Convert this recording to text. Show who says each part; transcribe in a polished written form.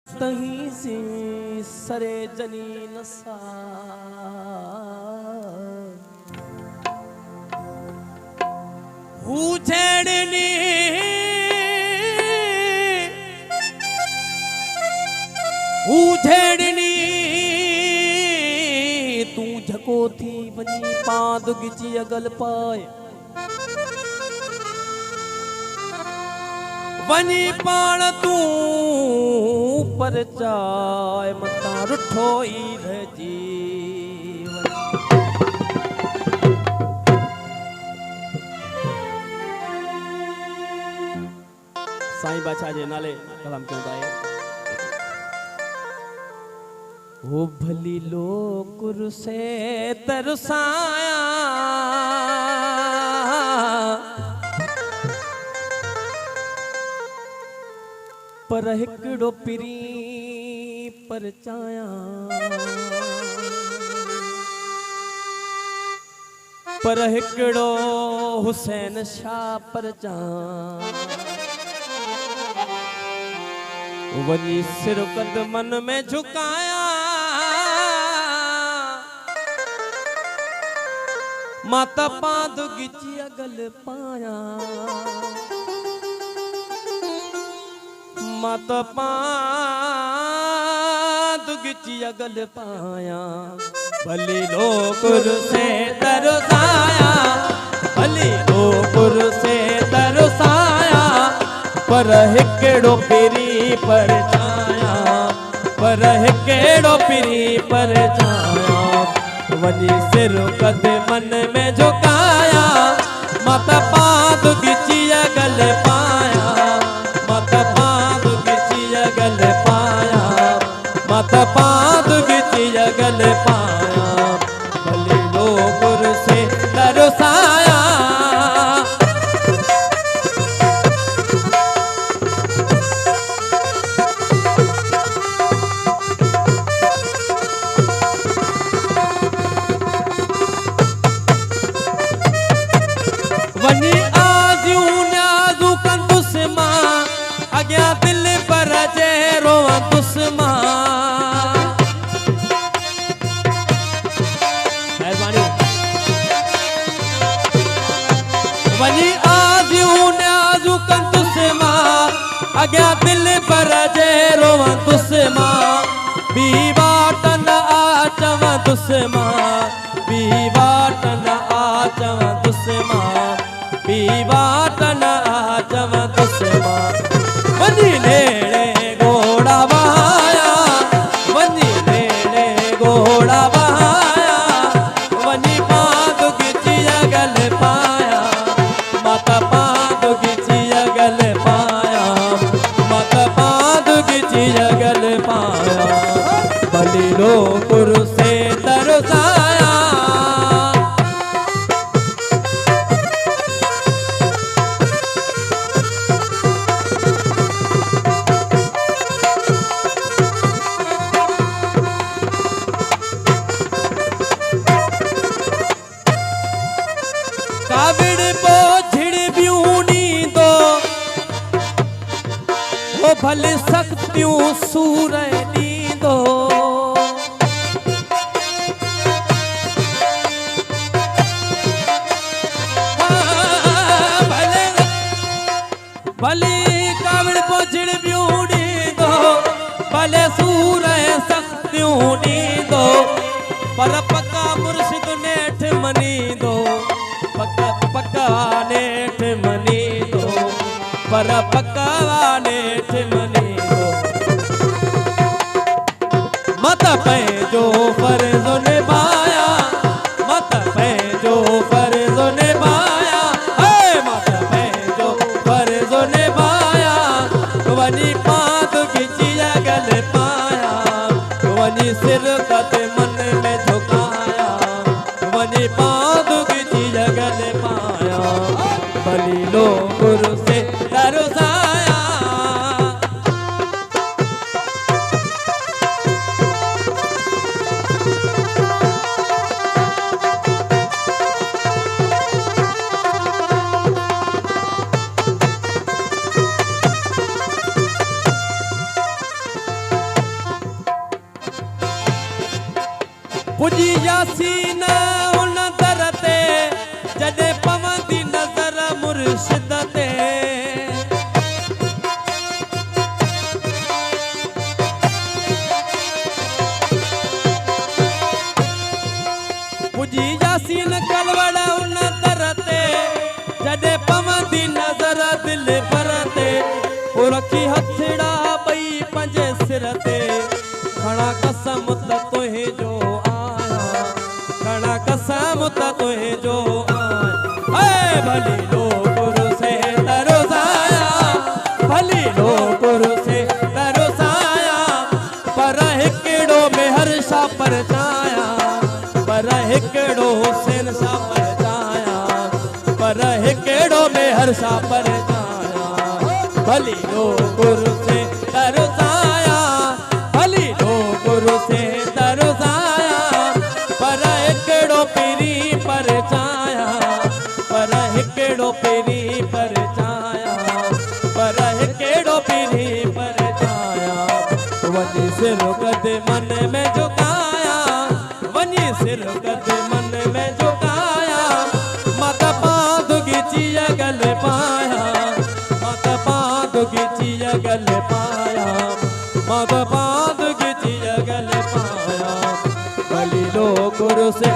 Speaker 1: तहीं से सरे जनी नसा हुजेड़नी तू झको थी वनी पाद गिची अगल पाए वनी पाण तू पर चाय मता रुठो ई जीवन साईं बादशाह जे नाले कलाम क्यों गाए वो भली लोकुर से तरसाया पर हिकड़ो पिरी पर चाया पर हिकड़ो हुसैन शाह पर चा वनी सिर कद मन में झुकाया माता पाद गिची अगल पाया माता पाद गिची अगल पाया भली लोकुर से तरसाया भली लोकुर से तरसाया पर हिकड़ो पिरी पर छाया पर हिकड़ो पिरी पर छाया वनी सिर कद मन में झुकाया माता पाद गिची अगल पाया माता पाद गिची अगल पाया माता पाद गिची अगल पाया भले लोकुर से तरसाया वनी आजू नाजू कंदुस मां अग्या दिल पर जे रोवा दुस्मा मेहरबानी वनी आजू नाजू कंदुस मां अग्या दिल पर जे रोवा दुस्मा बीवाटन आचव दुस्मा बीवाटन आचव दुस्मा बीवाटन आचव दुस्मा वनी लेने घोड़ा बहाया वनी लेने घोड़ा बहाया वनी पाद गिची अगल पाया माता पाद गिची अगल पाया माता पाद गिची अगल पाया भली लोकुर से तरसाया काविड़ बोझिड़ ब्यूनी दो वो भले सकत्यूं सूरनी दो भले भले काविड़ बोझिड़ ब्यूनी दो भले सूर सकत्यूं नी दो पर पक्का मुर्शिद नेठ मनी दो पक्का नेठ मनी दो पर पक्का नेठ मनी दो मत पे जो फर्ज निभाया मत पे जो फर्ज निभाया मत पे जो फर्ज निभाया वनी पाद गिची अगल पाया वनी सिर कद मन में झुकाया वनी पाद गिची अगल पाया भली लोकुर से तरसाया पुजी यासीन उन दर ते जॾहिं पवंदी नज़र मुर्शिद ते पुजी यासीन कलवड़ उन दर ते जॾहिं पवंदी नज़र दिल पर ते ओ रखी हथड़ा ॿई पंहिंजे सिर ते खणा कसम त तुंहिं जो आया खणा कसम त तुंहिं जो आया भली लो गुरु से दरोसाया भली लो गुरु से दरोसाया पर हिकिड़ो मेहर सा परचाया पर हिकिड़ो हुसैन सा परचाया पर हिकिड़ो मेहर सा परचाया भली लो गुरु से दरोसाया भली लो गुरु से दरोसाया पर हिकिड़ो पीरी परचाया पर हिकिड़ो पीरी परचाया पर हिकिड़ो पीरी परचाया वञी सिर कद मन में झुकाया वञी सिर कद मन में झुकाया माता पादुगी चिया गल पाया माता पादुगी चिया गल पाया माता पादुगी चिया गल पाया भली लो गुरु से